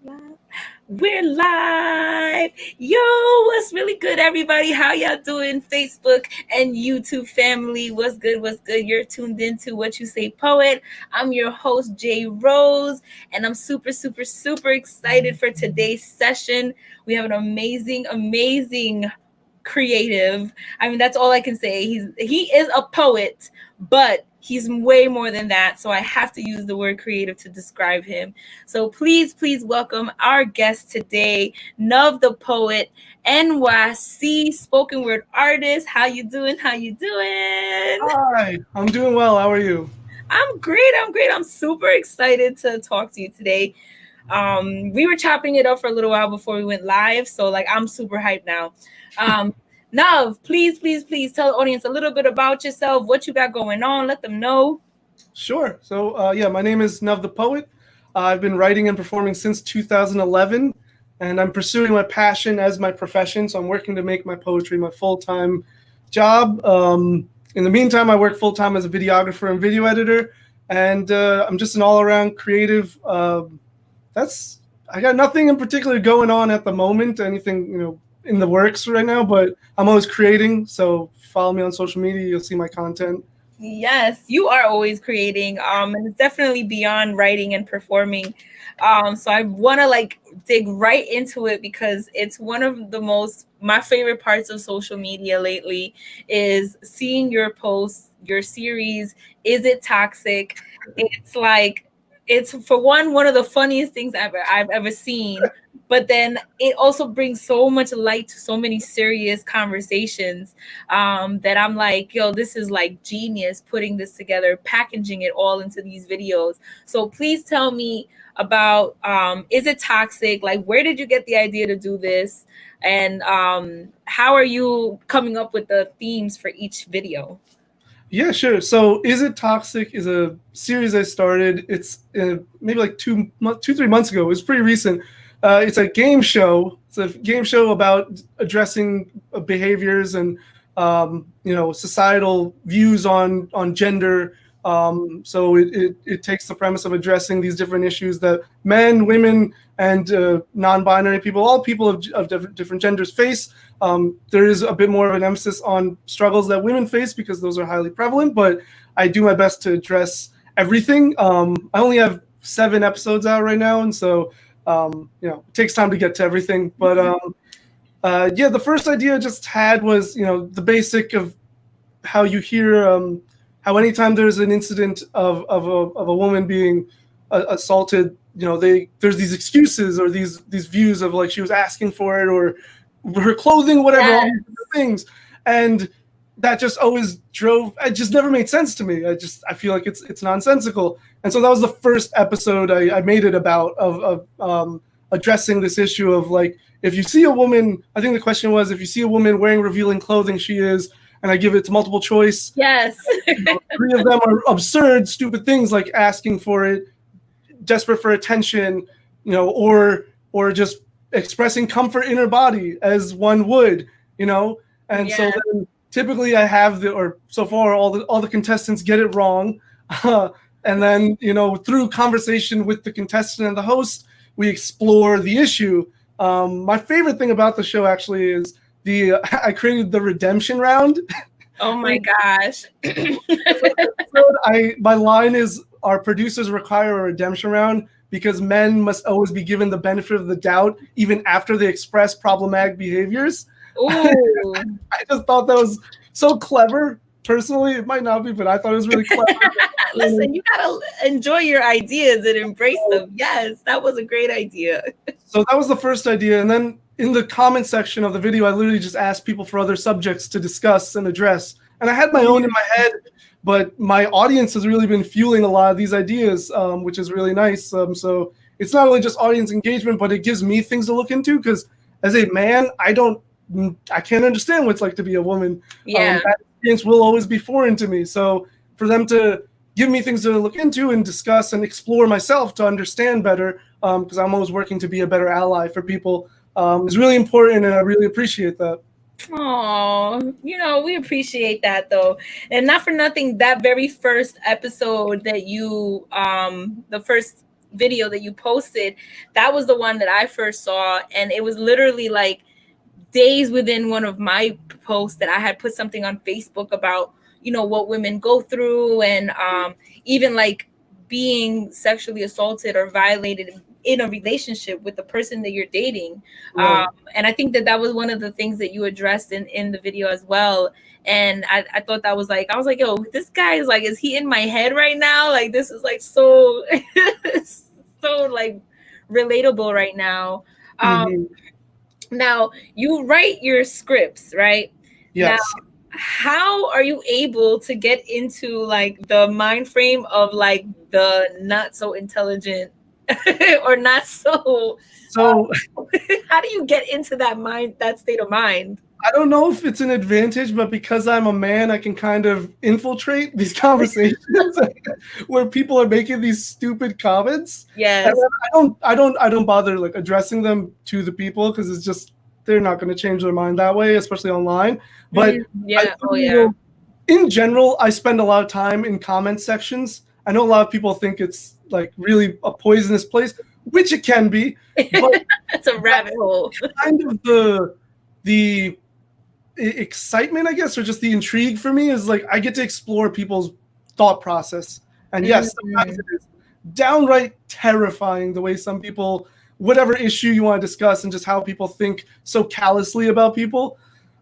Live. We're live. Yo, what's really good, everybody? How y'all doing? Facebook and YouTube family. What's good? What's good? You're tuned into What You Say Poet. I'm your host, JRose, and I'm super excited for today's session. We have an amazing creative. I mean, that's all I can say. He is a poet, but he's way more than that. So I have to use the word creative to describe him. So please welcome our guest today, Nov the Poet, NYC spoken word artist. How you doing? How you doing? Hi, I'm doing well. How are you? I'm great. I'm super excited to talk to you today. We were chopping it up for a little while before we went live, so like I'm super hyped now. Nov, please tell the audience a little bit about yourself, what you got going on. Let them know. Sure. So, my name is Nov the Poet. I've been writing and performing since 2011, and I'm pursuing my passion as my profession. So I'm working to make my poetry my full-time job. In the meantime, I work full-time as a videographer and video editor, and I'm just an all-around creative. That's I got nothing in particular going on at the moment. Anything in the works right now, but I'm always creating. So follow me on social media. You'll see my content. Yes, you are always creating. And it's definitely beyond writing and performing. So I want to like dig right into it because it's one of the most my favorite parts of social media lately is seeing your posts, your series. Is it toxic? It's like it's for one of the funniest things I've ever seen. But then it also brings so much light to so many serious conversations that I'm like, yo, this is like genius putting this together, packaging it all into these videos. So please tell me about is it toxic? Like, where did you get the idea to do this? And how are you coming up with the themes for each video? Yeah, sure. So, Is It Toxic is a series I started. It's maybe like 3 months ago. It was pretty recent. It's a game show. It's a game show about addressing behaviors and societal views on gender. So it takes the premise of addressing these different issues that men, women, and non-binary people, all people of different genders face. There is a bit more of an emphasis on struggles that women face because those are highly prevalent, but I do my best to address everything. I only have 7 episodes out right now, and so it takes time to get to everything. But yeah, the first idea I just had was the basic of how you hear how anytime there's an incident of a woman being assaulted, there's these excuses or these views of like she was asking for it or her clothing, whatever, all Yes. these things, and that just always drove. It just never made sense to me. I feel like it's nonsensical, and so that was the first episode I made it about of addressing this issue of like if you see a woman. I think the question was if you see a woman wearing revealing clothing, she is. And I give it to multiple choice. Yes. 3 of them are absurd, stupid things like asking for it, desperate for attention, or just expressing comfort in her body as one would. And so Yes. then typically I have or so far all the contestants get it wrong, and then through conversation with the contestant and the host, we explore the issue. My favorite thing about the show actually is I created the redemption round. Oh my gosh. My line is our producers require a redemption round because men must always be given the benefit of the doubt even after they express problematic behaviors. Ooh. I just thought that was so clever. Personally, it might not be, but I thought it was really clever. Listen, you gotta enjoy your ideas and embrace them. Yes, that was a great idea. So that was the first idea. And then in the comment section of the video, I literally just asked people for other subjects to discuss and address. And I had my own in my head, but my audience has really been fueling a lot of these ideas, which is really nice. So it's not only just audience engagement, but it gives me things to look into because as a man, I can't understand what it's like to be a woman. Yeah. That experience will always be foreign to me. So for them to give me things to look into and discuss and explore myself to understand better, because I'm always working to be a better ally for people, is really important, and I really appreciate that. Oh, we appreciate that though. And not for nothing, that very first episode that you the first video that you posted, that was the one that I first saw, and it was literally like days within one of my posts that I had put something on Facebook about, you know, what women go through, and even like being sexually assaulted or violated in a relationship with the person that you're dating. Right. And I think that that was one of the things that you addressed in the video as well. And I thought that was like, I was like, yo, this guy is like, is he in my head right now? Like, this is like so, so like relatable right now. Um, Hmm. Now, you write your scripts, right? Now, Yes. how are you able to get into like the mind frame of like the not so intelligent or not so So how do you get into that mind, that state of mind? I don't know if it's an advantage, but because I'm a man, I can kind of infiltrate these conversations where people are making these stupid comments. And Yes. then I don't bother like addressing them to the people because it's just they're not going to change their mind that way, especially online. But I Yeah. Oh literally yeah. will, in general, I spend a lot of time in comment sections. I know a lot of people think it's like really a poisonous place, which it can be, but It's a rabbit hole. kind of the excitement, I guess, or just the intrigue for me is like I get to explore people's thought process. And yes, sometimes Mhm. it is downright terrifying the way some people, whatever issue you want to discuss, and just how people think so callously about people.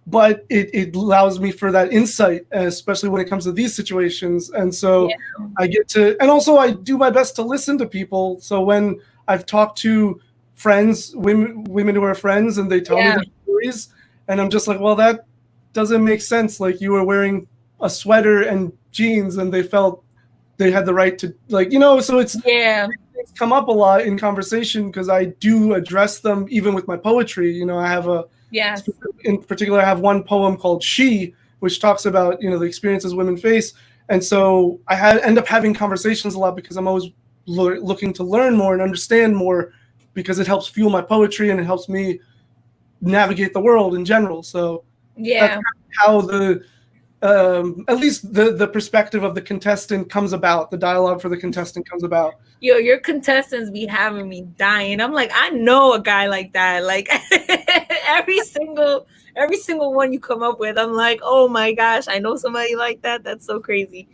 But it allows me for that insight, especially when it comes to these situations. And so Yeah. I get to, and also I do my best to listen to people. So when I've talked to friends, women who are friends, and they tell me Yeah. their stories, and I'm just like, well, that doesn't make sense. Like you were wearing a sweater and jeans, and they felt they had the right to, like, you know. So Yeah. it's come up a lot in conversation because I do address them even with my poetry. You know, I have a, Yes. in particular, I have one poem called "She," which talks about, you know, the experiences women face, and so end up having conversations a lot because I'm always looking to learn more and understand more because it helps fuel my poetry and it helps me navigate the world in general. So that's Yeah. how the at least the perspective of the contestant comes about. The dialogue for the contestant comes about. Yo, your contestants be having me dying. I'm like, I know a guy like that. Like every single one you come up with, I'm like, oh my gosh, I know somebody like that. That's so crazy.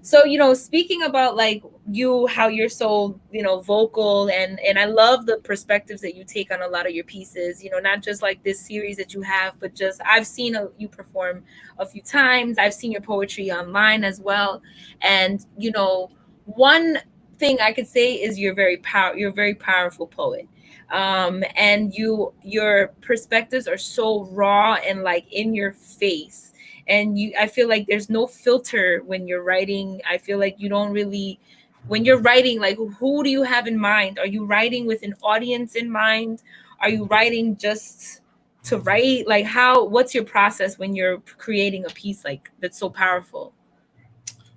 So you know, speaking about like you, how you're so, you know, vocal, and I love the perspectives that you take on a lot of your pieces, you know, not just like this series that you have, but just I've seen you perform a few times. I've seen your poetry online as well. And you know, one thing I could say is you're a very powerful poet. And your perspectives are so raw and like in your face, and you, I feel like there's no filter when you're writing. I feel like you don't really, when you're writing, like, who do you have in mind? Are you writing with an audience in mind? Are you writing just to write? Like, how, what's your process when you're creating a piece like that's so powerful?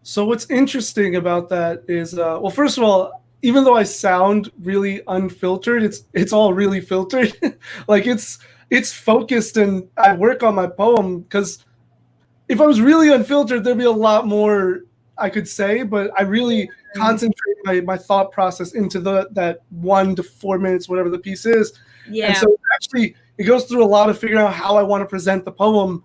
So what's interesting about that is, well, first of all, even though I sound really unfiltered, it's all really filtered. Like it's focused, and I work on my poem because if I was really unfiltered, there'd be a lot more I could say, but I really Mm, concentrate my thought process into that 1 to 4 minutes, whatever the piece is. And yeah. so actually it goes through a lot of figuring out how I want to present the poem.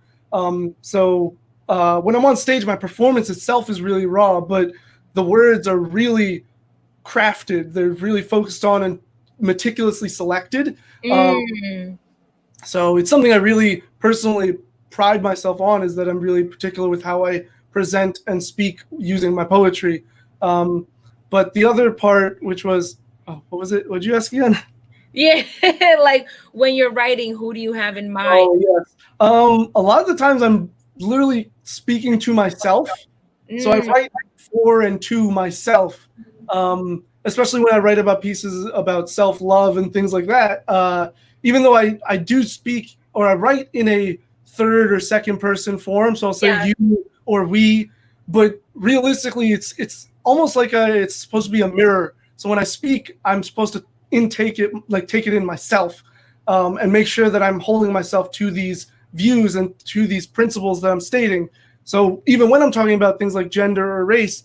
So when I'm on stage, my performance itself is really raw, but the words are really crafted. They're really focused on and meticulously selected. Um, Mm, so it's something I really personally pride myself on, is that I'm really particular with how I present and speak using my poetry. Um, but the other part, which was, oh, what was it? What did you ask again? yeah. Like when you're writing, who do you have in mind? Oh, yes. A lot of the times I'm literally speaking to myself. So I Mm, write for and to myself, especially when I write about pieces about self-love and things like that. Even though I do speak, or I write in a third or second person form, so I'll say yeah. you or we, but realistically, it's almost like it's supposed to be a mirror. So when I speak, I'm supposed to intake it, like take it in myself, and make sure that I'm holding myself to these views and to these principles that I'm stating. So even when I'm talking about things like gender or race,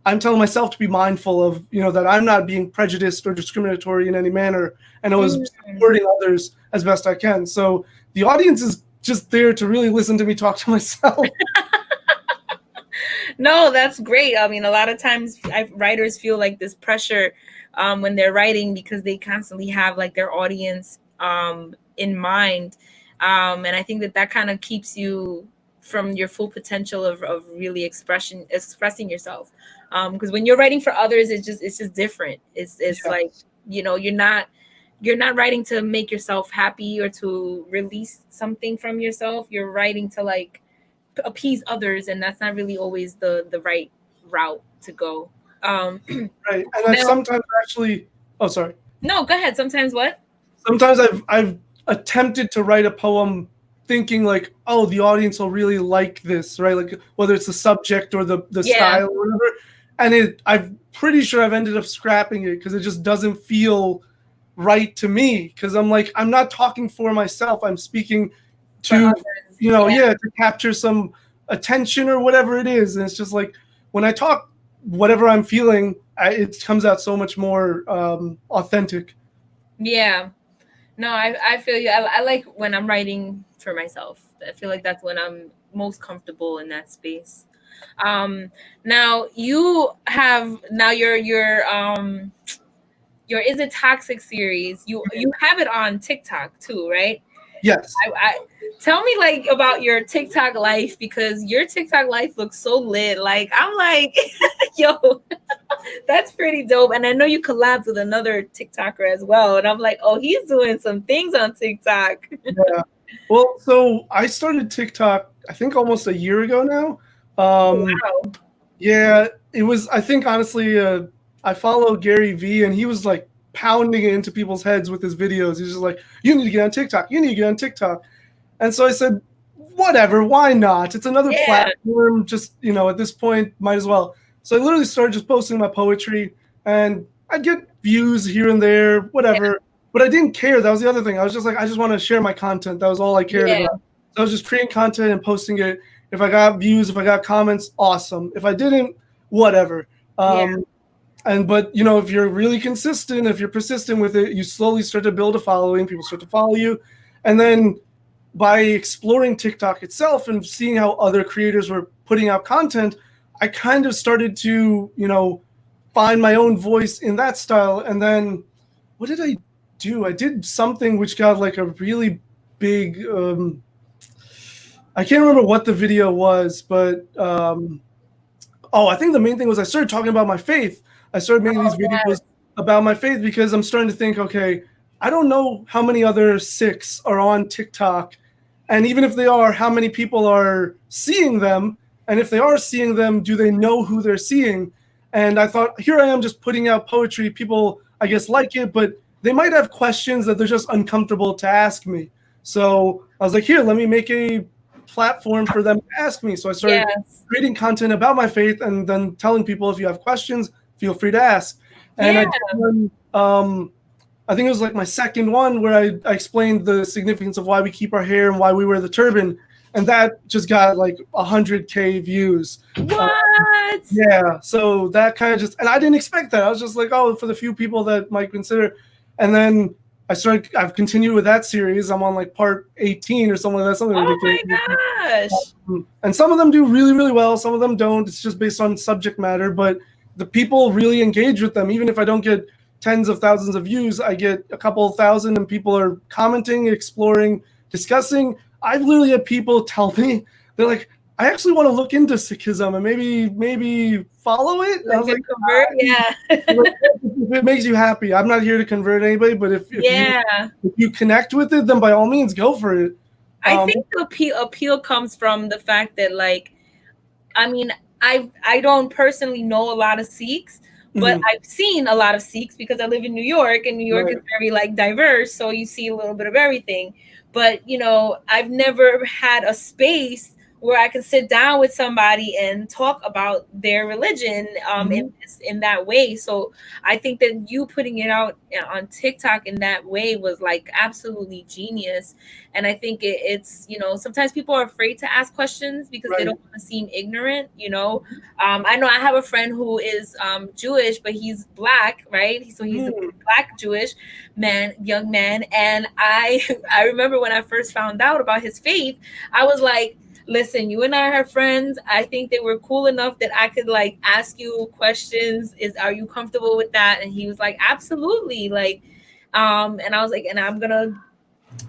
I'm telling myself to be mindful of, that I'm not being prejudiced or discriminatory in any manner, and I was Mm. supporting others as best I can. So the audience is just there to really listen to me talk to myself. No, that's great. I mean, a lot of times writers feel like this pressure when they're writing because they constantly have like their audience in mind. And I think that that kind of keeps you from your full potential of really expressing yourself. Because when you're writing for others, it's just different. It's Yeah, like, you're not writing to make yourself happy or to release something from yourself. You're writing to like appease others, and that's not really always the right route to go. um right. And I've Now, sometimes actually, oh, sorry. no, go ahead. Sometimes what? Sometimes I've attempted to write a poem thinking like, oh, the audience will really like this, right? Like whether it's the subject or the Yeah, style or whatever. And I'm pretty sure I've ended up scrapping it because it just doesn't feel right to me. Because I'm like, I'm not talking for myself. I'm speaking for to, others. Yeah, yeah, to capture some attention or whatever it is. And it's just like when I talk, whatever I'm feeling, it comes out so much more authentic. yeah. No, I feel you. I like when I'm writing for myself. I feel like that's when I'm most comfortable in that space. Now you have now your Is It Toxic series. You have it on TikTok too, right? Yes. I tell me like about your TikTok life, because your TikTok life looks so lit. Like I'm like, yo, that's pretty dope. And I know you collabed with another TikToker as well. And I'm like, oh, he's doing some things on TikTok. Yeah. Well, so I started TikTok, I think almost a year ago now. Um, Wow. yeah, it was, I think honestly, I follow Gary Vee and he was like pounding it into people's heads with his videos. He's just like, you need to get on TikTok. You need to get on TikTok. And so I said, whatever, why not? It's another Yeah. platform. Just, at this point, might as well. So I literally started just posting my poetry and I'd get views here and there, whatever. But I didn't care. That was the other thing. I was just like, I just want to share my content. That was all I cared Yeah. about. So I was just creating content and posting it. If I got views, if I got comments, awesome. If I didn't, whatever. Yeah. But if you're really consistent, if you're persistent with it, you slowly start to build a following. People start to follow you, and then by exploring TikTok itself and seeing how other creators were putting out content, I kind of started to, find my own voice in that style. And then what did I do? I did something which got like a really big, I can't remember what the video was, but I think the main thing was I started talking about my faith. I started making these Oh, videos yes. about my faith because I'm starting to think, okay, I don't know how many other Sikhs are on TikTok. And even if they are, how many people are seeing them? And if they are seeing them, do they know who they're seeing? And I thought, here I am just putting out poetry. People, I guess, like it, but they might have questions that they're just uncomfortable to ask me. So I was like, here, let me make a platform for them to ask me. So I started Yes. creating content about my faith and then telling people if you have questions, feel free to ask. And Yeah. I did one, I think it was like my second one where I explained the significance of why we keep our hair and why we wear the turban. And that just got like 100K views. Uh, What? yeah. So that kind of just, and I didn't expect that. I was just like, oh, for the few people that might consider. And then I've continued with that series. I'm on like part 18 or something like that, something Oh ridiculous. my gosh. And some of them do really, really well. Some of them don't. It's just based on subject matter. But the people really engage with them. Even if I don't get tens of thousands of views, I get a couple of thousand, and people are commenting, exploring, discussing. I've literally had people tell me, they're like, I actually want to look into Sikhism and maybe follow it. And I Like was a like, convert? Yeah. if it makes you happy, I'm not here to convert anybody. But Yeah. if you connect with it, then by all means, go for it. I Um, think the appeal comes from the fact that, like, I mean, I don't personally know a lot of Sikhs, but mhm, I've seen a lot of Sikhs because I live in New York, and New York is right. very like diverse, so you see a little bit of everything. But I've never had a space where I can sit down with somebody and talk about their religion Mhm. in that way. So I think that you putting it out on TikTok in that way was like absolutely genius. And I think it's, you know, sometimes people are afraid to ask questions because they Right. don't want to seem ignorant, you know. I know I have a friend who is Jewish, but he's black, right? So he's a Mm, black Jewish man, young man. And I I remember when I first found out about his faith, I was like, listen, you and I are friends. I think they were cool enough that I could like ask you questions. Are you comfortable with that? And he was like, absolutely. Like, and I was like, and I'm gonna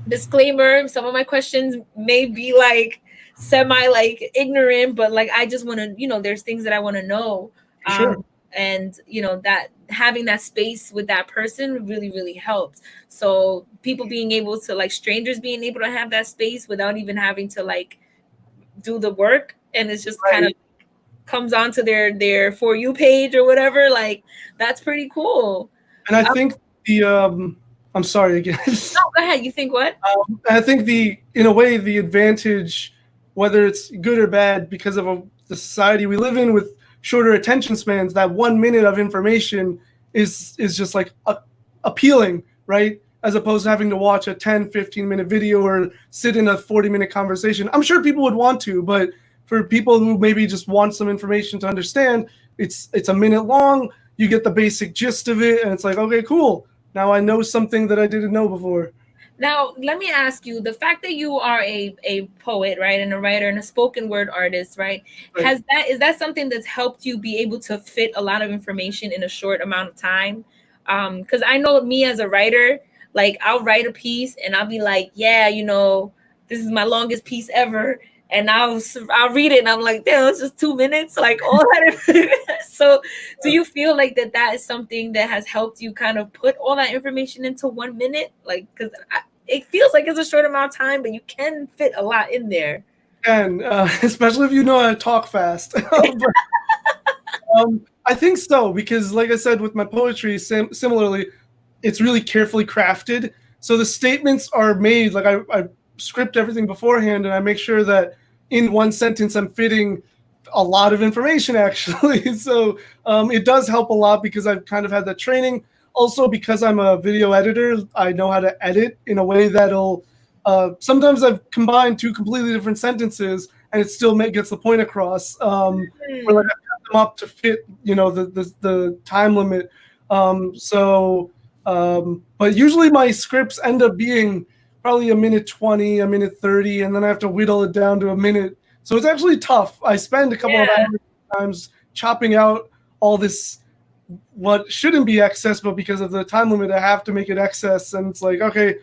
disclaimer, some of my questions may be like semi like ignorant, but like I just want to, you know, there's things that I want to know. for sure. And you know, that having that space with that person really really helped. So people being able to, like, strangers being able to have that space without even having to like do the work, and it's just kind of Right. comes onto their for you page or whatever, like that's pretty cool. And I um, think the I'm sorry again. no, go ahead, you think what? I think in a way, the advantage, whether it's good or bad, because of the society we live in with shorter attention spans, that 1 minute of information is just like appealing, right? As opposed to having to watch a 10-15 minute video or sit in a 40-minute conversation. I'm sure people would want to, but for people who maybe just want some information to understand, it's a minute long. You get the basic gist of it, and it's like, okay, cool. Now I know something that I didn't know before. Now, let me ask you, the fact that you are a poet, right, and a writer and a spoken word artist, right, Right. is that something that's helped you be able to fit a lot of information in a short amount of time? Because I know me as a writer, like I'll write a piece and I'll be like, yeah, you know, this is my longest piece ever, and I'll read it and I'm like, damn, it's just 2 minutes, like all that. So, do you feel like that is something that has helped you kind of put all that information into 1 minute? Like, because it feels like it's a short amount of time, but you can fit a lot in there. And especially if you know how to talk fast. But, I think so because, like I said, with my poetry, similarly, it's really carefully crafted. So the statements are made like I script everything beforehand, and I make sure that in one sentence I'm fitting a lot of information actually. So it does help a lot because I've kind of had that training. Also, because I'm a video editor, I know how to edit in a way that'll. Sometimes I've combined two completely different sentences, and it still gets the point across. Where like Hmm. I cut them up to fit, the time limit. So but usually my scripts end up being probably a minute 20, a minute 30, and then I have to whittle it down to a minute. So it's actually tough. I spend a couple of Yeah. hours times chopping out all this what shouldn't be excess, but because of the time limit, I have to make it excess. And it's like, okay,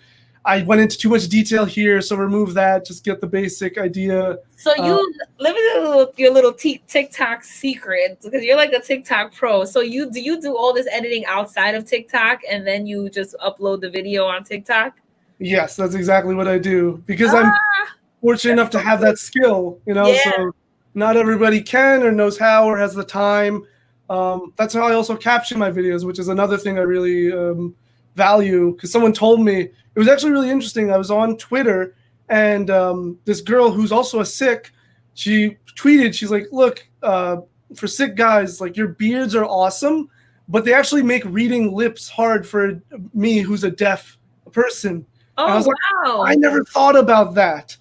I went into too much detail here, so remove that. Just get the basic idea. So Uh, you let me know your little TikTok secret, because you're like a TikTok pro. So you do all this editing outside of TikTok and then you just upload the video on TikTok? yes, that's exactly what I do because I'm Ah, fortunate that's enough to so have cool. that skill, Yeah. so not everybody can or knows how or has the time. That's how I also caption my videos, which is another thing I really value because someone told me it was actually really interesting. I was on Twitter and this girl who's also a Sikh, she tweeted, she's like, look, for Sikh guys, like your beards are awesome, but they actually make reading lips hard for me who's a deaf person. And I was Oh like, I wow. never thought about that.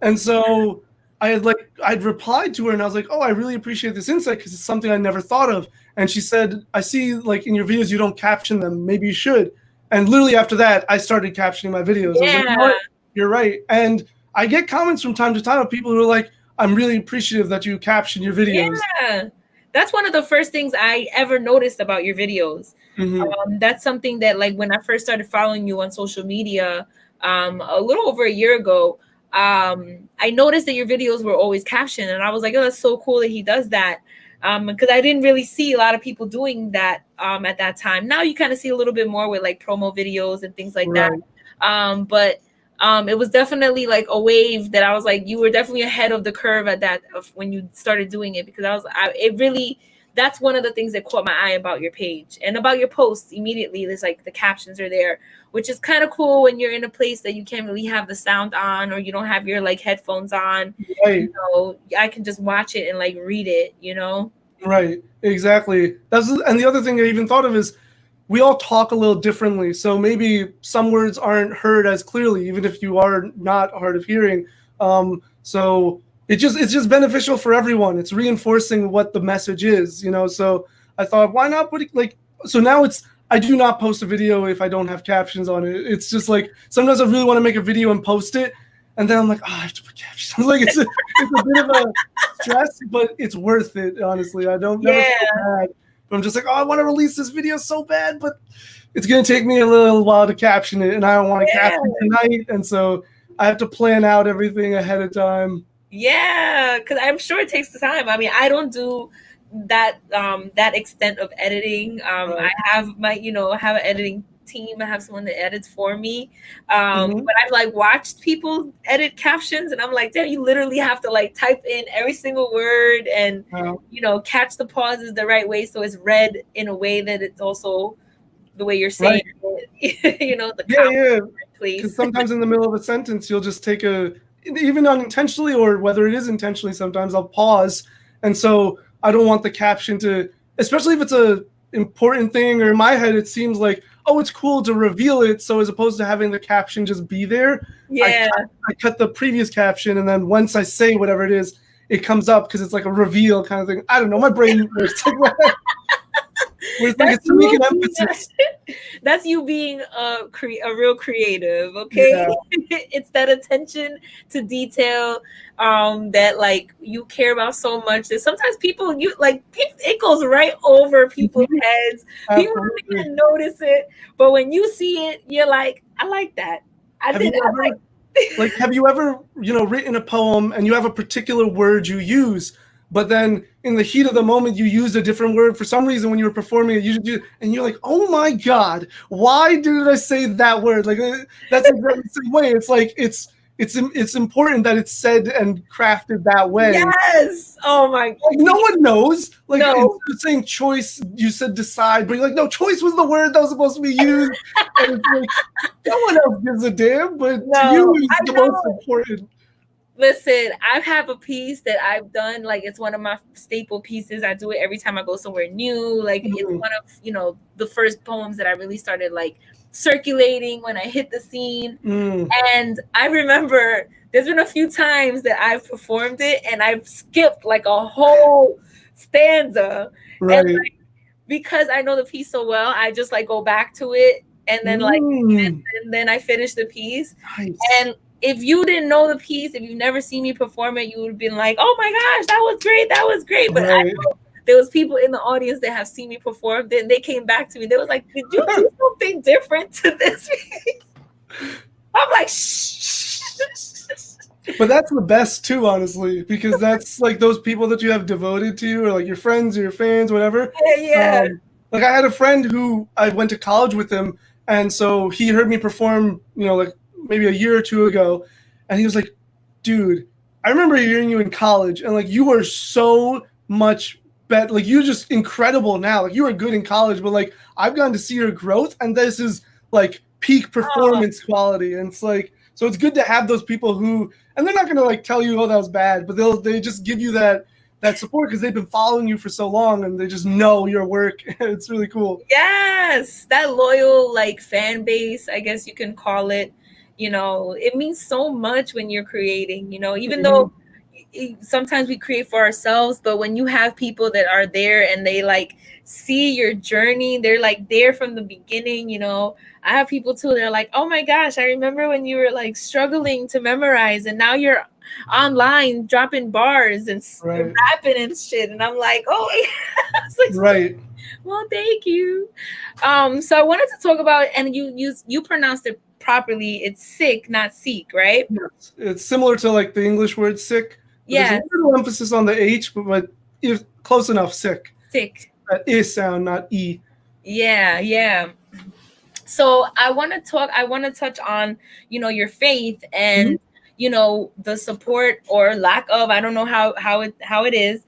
And so I'd replied to her and I was like, "Oh, I really appreciate this insight because it's something I never thought of." And she said, "I see like in your videos you don't caption them. Maybe you should." And literally after that, I started captioning my videos. I was like, "You know Yeah. what? You're right." And I get comments from time to time of people who are like, "I'm really appreciative that you caption your videos." Yeah. That's one of the first things I ever noticed about your videos. Hmm. That's something that, like, when I first started following you on social media, a little over a year ago, I noticed that your videos were always captioned, and I was like, oh, that's so cool that he does that. Because I didn't really see a lot of people doing that at that time. Now you kind of see a little bit more with like promo videos and things like that. Right. But it was definitely like a wave that I was like, you were definitely ahead of the curve at that of when you started doing it, because it really that's one of the things that caught my eye about your page and about your posts. Immediately there's like the captions are there, which is kind of cool when you're in a place that you can't really have the sound on, or you don't have your like headphones on. Right. I can just watch it and like read it. Right, exactly. And the other thing I even thought of is we all talk a little differently. So maybe some words aren't heard as clearly, even if you are not hard of hearing. So it's just beneficial for everyone. It's reinforcing what the message is, So I thought, why not put it like, so now I do not post a video if I don't have captions on it. It's just like sometimes I really want to make a video and post it, and then I'm like, I have to put captions. Like it's a bit of a stress, but it's worth it. Honestly, I don't never feel bad. But I'm just like, I want to release this video so bad, but it's gonna take me a little while to caption it, and I don't want to caption tonight, and so I have to plan out everything ahead of time. Yeah, because I'm sure it takes the time. I mean, I don't do that extent of editing. I have my have an editing team. I have someone that edits for me. But I've like watched people edit captions, and I'm like, damn, you literally have to like type in every single word and catch the pauses the right way so it's read in a way that it's also the way you're saying it. The yeah. Please. Because sometimes in the middle of a sentence, you'll just take even unintentionally or whether it is intentionally, sometimes I'll pause. And so I don't want the caption to, especially if it's a important thing, or in my head, it seems like, oh, it's cool to reveal it. So as opposed to having the caption just be there, I cut the previous caption. And then once I say whatever it is, it comes up because it's like a reveal kind of thing. I don't know. My brain works like that. It's to make an emphasis. That's you being a real creative, okay? Yeah. It's that attention to detail that like you care about so much that sometimes it goes right over people's heads. People don't even notice it, but when you see it, you're like, I like that. Have you ever written a poem and you have a particular word you use, but then in the heat of the moment, you used a different word for some reason when you were performing it, and you're like, oh my God, why did I say that word? Like, that's exactly the same way. It's like, it's important that it's said and crafted that way. Yes. Oh my God. Like, no one knows. Like, instead of saying choice, you said decide, but you're like, no, choice was the word that was supposed to be used. And it's like, no one else gives a damn, but to you, it's the most important. Listen, I have a piece that I've done. Like, it's one of my staple pieces. I do it every time I go somewhere new. Like, it's one of, the first poems that I really started, like, circulating when I hit the scene. And I remember there's been a few times that I've performed it and I've skipped, like, a whole stanza. Right. And, like, because I know the piece so well, I just, like, go back to it. And then, like, and then I finish the piece. Nice. And if you didn't know the piece, if you've never seen me perform it, you would have been like, oh my gosh, that was great. That was great. But I know there was people in the audience that have seen me perform. Then they came back to me. They was like, did you do something different to this piece? I'm like, shh. But that's the best too, honestly, because that's like those people that you have devoted to you, or like your friends or your fans, whatever. Yeah. Like I had a friend who I went to college with him, and so he heard me perform, like maybe a year or two ago, and he was like, dude, I remember hearing you in college, and like you are so much better, like you're just incredible now. Like you were good in college, but like I've gotten to see your growth, and this is like peak performance quality. And it's like, so it's good to have those people who, and they're not gonna like tell you, oh, that was bad, but they just give you that support because they've been following you for so long and they just know your work. It's really cool. Yes, that loyal like fan base, I guess you can call it. It means so much when you're creating, even though sometimes we create for ourselves, but when you have people that are there and they like see your journey, they're like there from the beginning. I have people too, they're like, oh my gosh, I remember when you were like struggling to memorize and now you're online dropping bars and rapping and shit, and I'm like, oh yeah. Right. Well, thank you. So I wanted to talk about, and you pronounced it properly, it's sick, not seek, right? Yes. It's similar to like the English word sick. Yeah. There's a little emphasis on the H, but if close enough, sick. Sick. That is sound, not E. Yeah. So I want to touch on, your faith and, the support or lack of, I don't know how it is,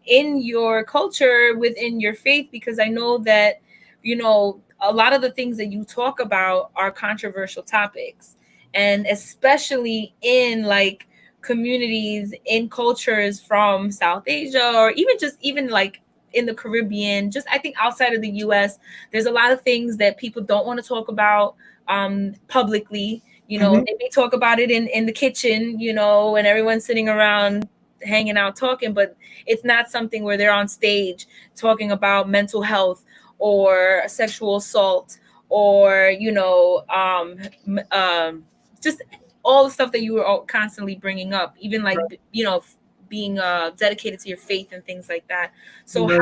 in your culture, within your faith, because I know that a lot of the things that you talk about are controversial topics, and especially in like communities, in cultures from South Asia, or even like in the Caribbean, just I think outside of the US, there's a lot of things that people don't want to talk about publicly. Mhm. They may talk about it in the kitchen, and everyone's sitting around hanging out talking, but it's not something where they're on stage talking about mental health or sexual assault, or just all the stuff that you were constantly bringing up, even like being dedicated to your faith and things like that. So Right.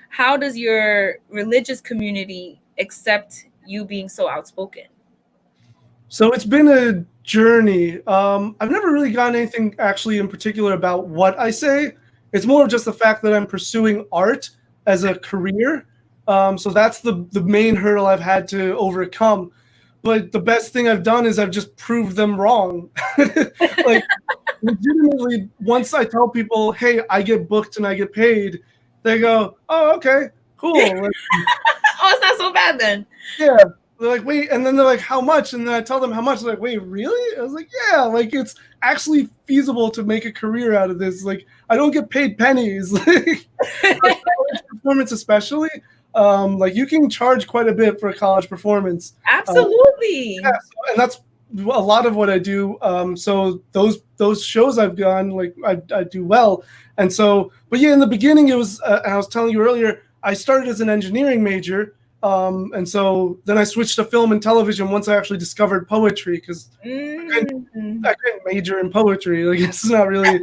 how does your religious community accept you being so outspoken? So it's been a journey. I've never really gotten anything actually in particular about what I say. It's more of just the fact that I'm pursuing art as a career. So that's the main hurdle I've had to overcome. But the best thing I've done is I've just proved them wrong. Like legitimately, once I tell people, "Hey, I get booked and I get paid," they go, "Oh, okay, cool." Like, Oh, it's not so bad then. yeah. They're like, wait, and then they're like, how much? And then I tell them how much. They're like, wait, really? I was like, yeah, like it's actually feasible to make a career out of this. Like, I don't get paid pennies. Like, for college performance, especially, like you can charge quite a bit for a college performance. Yeah, Absolutely. so, and that's a lot of what I do. So those shows I've gone, like I do well. And so, but yeah, in the beginning, it was. I was telling you earlier, I started as an engineering major. And so then I switched to film and television once I actually discovered poetry because Mm. I couldn't major in poetry. Like it's not really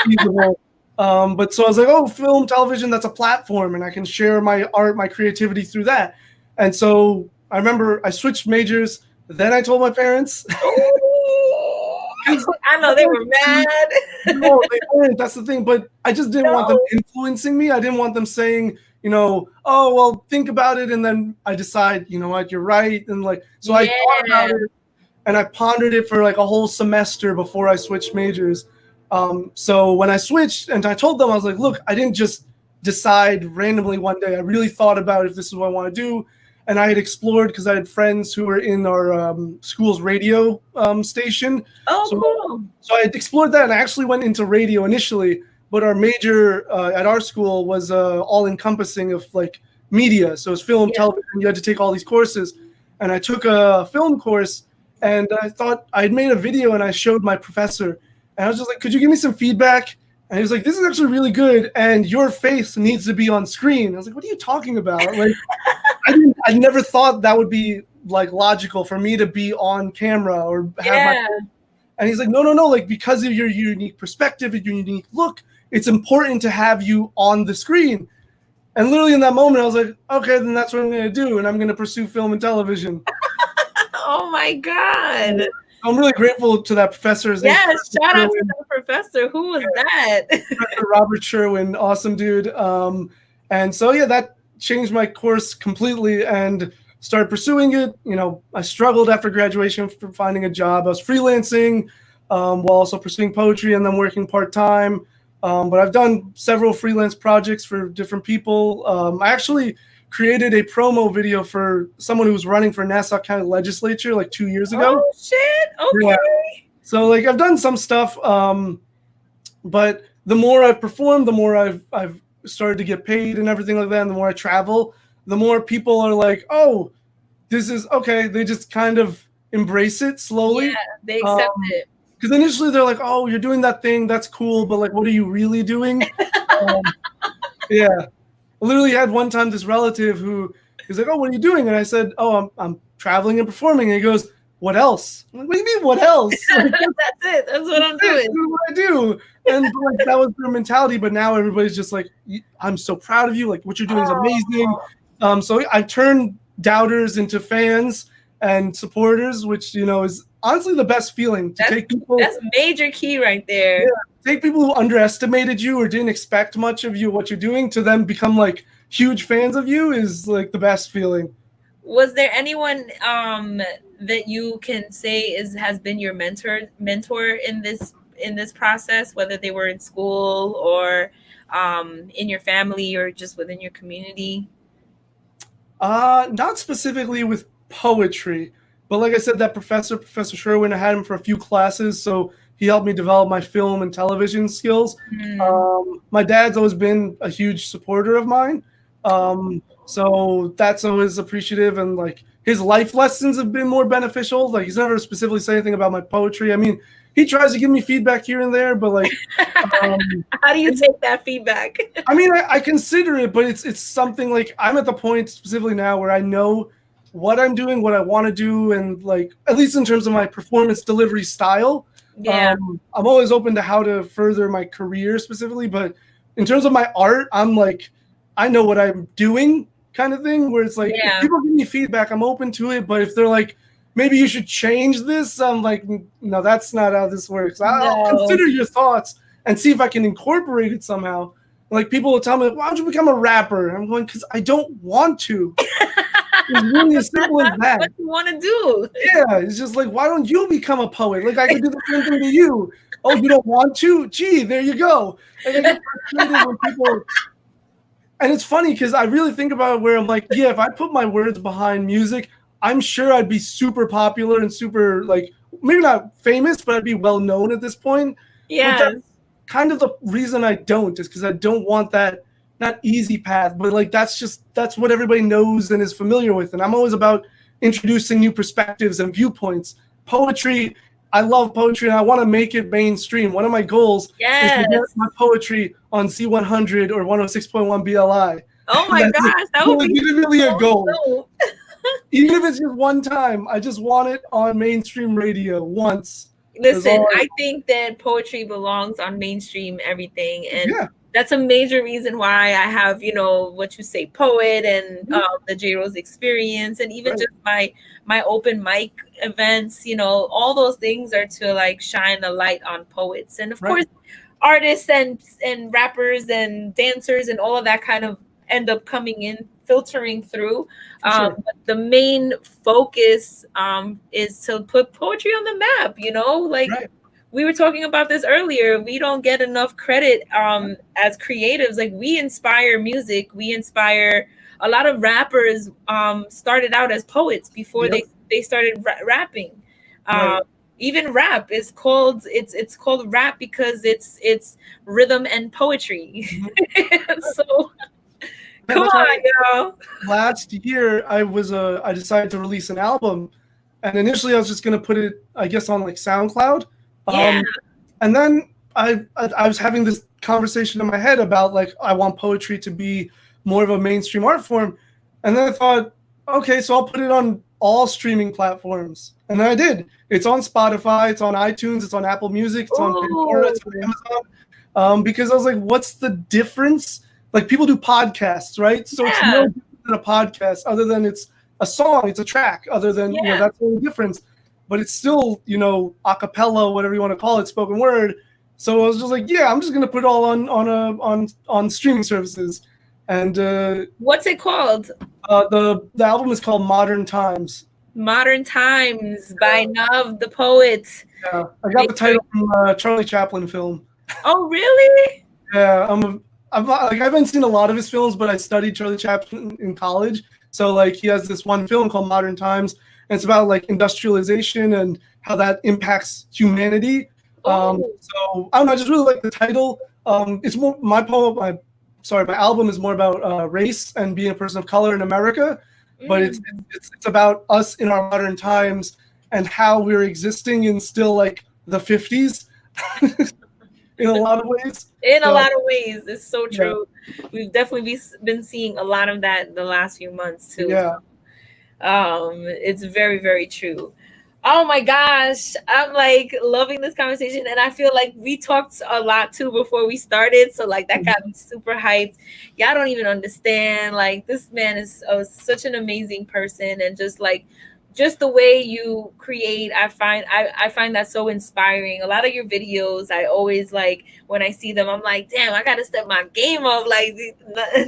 feasible. But so I was like, oh, film, television, that's a platform, and I can share my art, my creativity through that. And so I remember I switched majors. Then I told my parents Ooh. because I know they were mad. no, they weren't. That's the thing. But I just didn't want them No. influencing me. I didn't want them saying, oh, well, think about it. And then I decide, you know what, you're right. And like, so I thought about Yeah. it and I pondered it for like a whole semester before I switched majors. So when I switched and I told them, I was like, look, I didn't just decide randomly one day. I really thought about if this is what I want to do. And I had explored because I had friends who were in our school's radio station. Oh, So, cool. so I explored that and I actually went into radio initially. But our major at our school was all encompassing of like media. So it was film, Yeah. television. You had to take all these courses. And I took a film course and I thought I had made a video and I showed my professor. And I was just like, could you give me some feedback? And he was like, this is actually really good. And your face needs to be on screen. I was like, what are you talking about? Like, I never thought that would be like logical for me to be on camera or have my. Yeah. And he's like, no, no, no. Like, because of your unique perspective and your unique look, it's important to have you on the screen. And literally in that moment, I was like, okay, then that's what I'm going to do. And I'm going to pursue film and television. Oh my God. I'm really grateful to that professor. His name's Yes. Shout out to Sherwin, the professor. Who was that? Professor Robert Sherwin, awesome dude. And so yeah, that changed my course completely and started pursuing it. I struggled after graduation for finding a job. I was freelancing while also pursuing poetry and then working part time. But I've done several freelance projects for different people. I actually created a promo video for someone who was running for Nassau County Legislature like 2 years ago. Oh shit. Yeah. Okay. So like I've done some stuff, but the more I've performed, the more I've started to get paid and everything like that. And the more I travel, the more people are like, "Oh, this is okay." They just kind of embrace it Yeah, slowly. they accept it. Because initially they're like, "Oh, you're doing that thing. That's cool, but like, what are you really doing?" Um, yeah, I literally had one time this relative who he's like, "Oh, what are you doing?" And I said, "Oh, I'm traveling and performing." And he goes, "What else?" I'm like, what do you mean, what else? Like, That's it. That's what I'm this is doing. what I do. And like that was their mentality, but now everybody's just like, I'm so proud of you. Like what you're doing is amazing. Oh, So I turned doubters into fans and supporters, which is honestly the best feeling to that's take people. that's major key right Yeah, there. take people who underestimated you or didn't expect much of you, what you're doing, to them become like huge fans of you is like the best feeling. Was there anyone that you can say has been your mentor in this process, whether they were in school or in your family or just within your community? Not specifically with poetry, but like I said, that Professor Sherwin, I had him for a few classes, so he helped me develop my film and television skills. Mm. My dad's always been a huge supporter of mine, so that's always appreciative. And like his life lessons have been more beneficial. Like he's never specifically said anything about my poetry. I mean, he tries to give me feedback here and there, but like How do you take that feedback? I mean, I consider it, but it's something like I'm at the point specifically now where I know what I'm doing, what I want to do, and like at least in terms of my performance delivery style, Yeah, I'm always open to how to further my career specifically. But in terms of my art, I'm like I know what I'm doing, kind of thing. Where it's like if yeah. people give me feedback, I'm open to it. But if they're like maybe you should change this, I'm like no, that's not how this works. I'll No. consider your thoughts and see if I can incorporate it somehow. Like people will tell me, why don't you become a rapper? And I'm going, because I don't want to. It's really as simple as that. What you want to do? Yeah, it's just like, why don't you become a poet? Like I could do the same thing to you. Oh, you don't want to? Gee, there you go. Like I get frustrated when people, and it's funny because I really think about it where I'm like, yeah, if I put my words behind music, I'm sure I'd be super popular and super like maybe not famous, but I'd be well known at this point. But Yes. that's kind of the reason I don't is because I don't want that not easy path, but like that's what everybody knows and is familiar with. And I'm always about introducing new perspectives and viewpoints. Poetry, I love poetry and I want to make it mainstream. One of my goals is to get Yes. my poetry on C100 or 106.1 BLI. Oh And my that's gosh, that would be legitimately a so goal. dope. Even if it's just one time, I just want it on mainstream radio once. That's Listen, all I think that poetry belongs on mainstream everything, and yeah. that's a major reason why I have, what you say, poet, and the JRose experience, and even Right. just my open mic events. All those things are to like shine a light on poets, and of Right. course, artists and rappers and dancers and all of that kind of end up coming in, filtering through. For sure. But the main focus is to put poetry on the map. Like Right. we were talking about this earlier. We don't get enough credit as creatives. Like we inspire music. We inspire a lot of rappers. Started out as poets before Yep. they started rapping. Right. Um, Even rap is called it's called rap because it's rhythm and poetry. Mhm. So Yeah, come that's why on, y'all. last year I decided to release an album, and initially I was just gonna put it I guess on like SoundCloud, Yeah. and then I was having this conversation in my head about like I want poetry to be more of a mainstream art form, and then I thought, okay, so I'll put it on all streaming platforms, and then I did. It's on Spotify, it's on iTunes, it's on Apple Music, it's on Pandora, Oh, it's on Amazon, because I was like, what's the difference? Like people do podcasts, right? So it's no yeah. different than a podcast, other than it's a song, it's a track, other than Yeah. that's the only difference. But it's still a cappella, whatever you want to call it, spoken word. So I was just like, yeah, I'm just gonna put it all on streaming services, and What's it called? the album is called Modern Times. Modern Times by Nav the poet. Yeah, I got Make the sure. title from a Charlie Chaplin film. Oh, really? Yeah, I haven't seen a lot of his films, but I studied Charlie Chaplin in college. So like he has this one film called Modern Times, and it's about like industrialization and how that impacts humanity. Oh, So I don't know, I just really like the title. It's more my album is more about race and being a person of color in America, but it's mm. it's about us in our modern times and how we're existing in still like the 50s in a lot of ways. In a So lot of ways, it's so yeah, true. We've definitely been seeing a lot of that the last few months too. yeah. It's very, very true. Oh my gosh, I'm like loving this conversation, and I feel like we talked a lot too before we started, so like that got me super hyped. Y'all don't even understand. Like this man is such an amazing person, and just like just the way you create, I find that so inspiring. A lot of your videos, I always like when I see them, I'm like, damn, I gotta step my game up. Like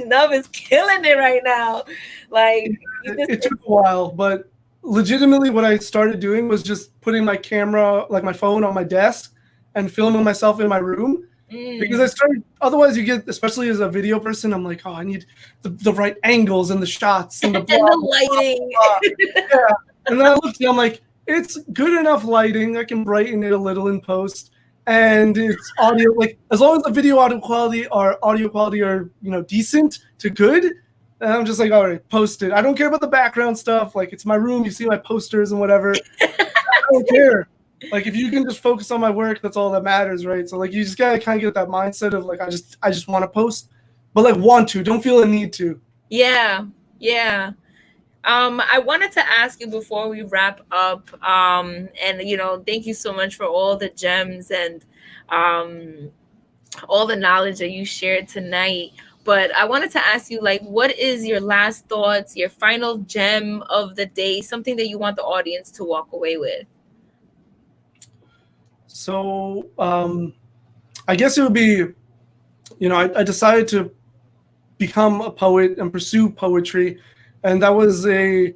Nub is killing it right now. Like you just It took a while, but legitimately what I started doing was just putting my camera, like my phone, on my desk and filming myself in my room. Because I started, otherwise you get, especially as a video person, I'm like, oh, I need the right angles and the shots and the blah, and the blah, lighting. blah. Yeah. And then I looked and I'm like, it's good enough lighting. I can brighten it a little in post. And it's audio, like as long as the video audio quality are, decent to good. And I'm just like, all right, post it. I don't care about the background stuff. Like it's my room. You see my posters and whatever. I don't care. Like if you can just focus on my work, that's all that matters, right? So like you just gotta kind of get that mindset of like I just want to post, but like want to, don't feel a need to. Yeah, yeah. I wanted to ask you before we wrap up, and thank you so much for all the gems and um, all the knowledge that you shared tonight. But I wanted to ask you, like, what is your last thoughts, your final gem of the day, something that you want the audience to walk away with? So I guess it would be, I decided to become a poet and pursue poetry, and that was a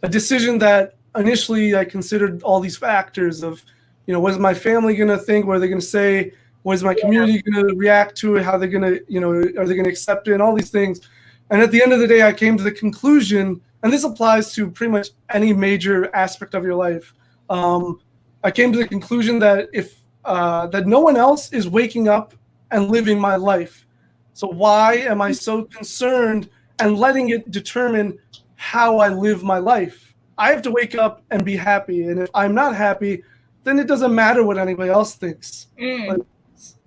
decision that initially I considered all these factors of, what is my family gonna think? What are they gonna say? What is my community gonna react to it? How they're gonna, are they gonna accept it? And all these things. And at the end of the day, I came to the conclusion, and this applies to pretty much any major aspect of your life. I came to the conclusion that if that no one else is waking up and living my life. So why am I so concerned and letting it determine how I live my life? I have to wake up and be happy, and if I'm not happy, then it doesn't matter what anybody else thinks. Like,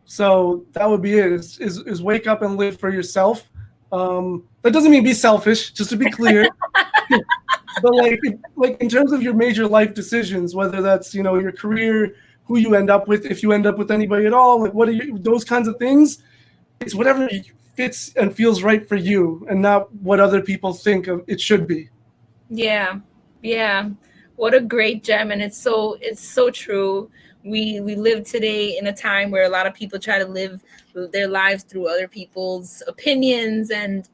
so that would be it: is wake up and live for yourself. That doesn't mean be selfish, just to be clear. But like in terms of your major life decisions, whether that's your career, who you end up with, if you end up with anybody at all, like what are those kinds of things. It's whatever fits and feels right for you, and not what other people think of it should be. Yeah, yeah. What a great gem, and it's so true. We live today in a time where a lot of people try to live their lives through other people's opinions and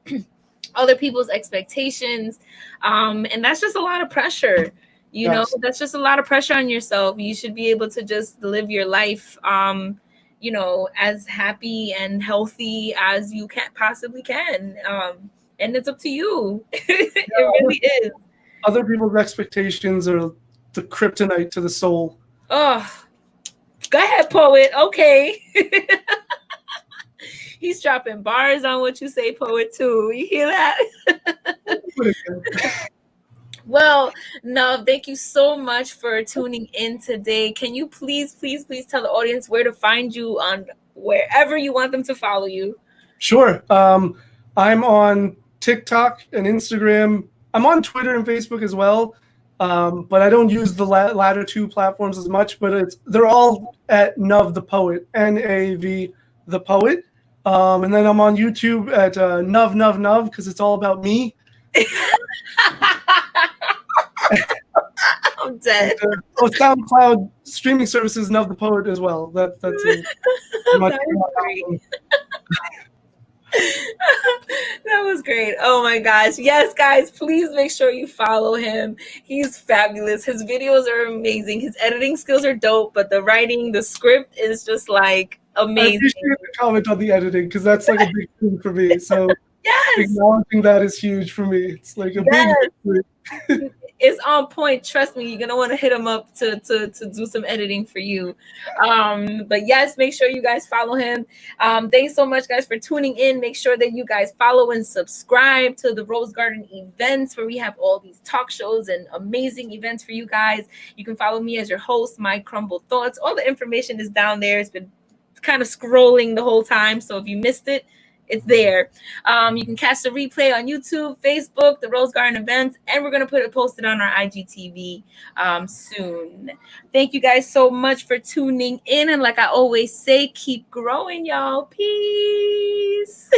other people's expectations, and that's just a lot of pressure. Yes. That's just a lot of pressure on yourself. You should be able to just live your life, as happy and healthy as you can possibly can. And it's up to you. It really is. Other people's expectations are the kryptonite to the soul. Oh, go ahead, poet. Okay. He's dropping bars on what you say, poet, too. You hear that? Well, no, thank you so much for tuning in today. Can you please, please, please tell the audience where to find you on wherever you want them to follow you? Sure. I'm on TikTok and Instagram. I'm on Twitter and Facebook as well, but I don't use the latter two platforms as much. But they're all at Nuv the Poet, NAV the Poet. And then I'm on YouTube at Nuv Nuv Nuv because it's all about me. I'm dead. SoundCloud streaming services Nuv the Poet as well. That's it. That was great. That was great. Oh my gosh. Yes, guys, please make sure you follow him. He's fabulous. His videos are amazing. His editing skills are dope, but the writing, the script is just like amazing. I appreciate the comment on the editing because that's like a big thing for me. So yes, acknowledging that is huge for me. It's like a big it's on point. Trust me, you're gonna want to hit him up to do some editing for you. But yes, make sure you guys follow him. Thanks so much, guys, for tuning in. Make sure that you guys follow and subscribe to the Rose Garden events where we have all these talk shows and amazing events for you guys. You can follow me as your host, My Crumble Thoughts. All the information is down there. It's been kind of scrolling the whole time, so if you missed it, it's there. You can catch the replay on YouTube, Facebook, the Rose Garden events, and we're going to put it posted on our IGTV soon. Thank you guys so much for tuning in. And like I always say, keep growing, y'all. Peace.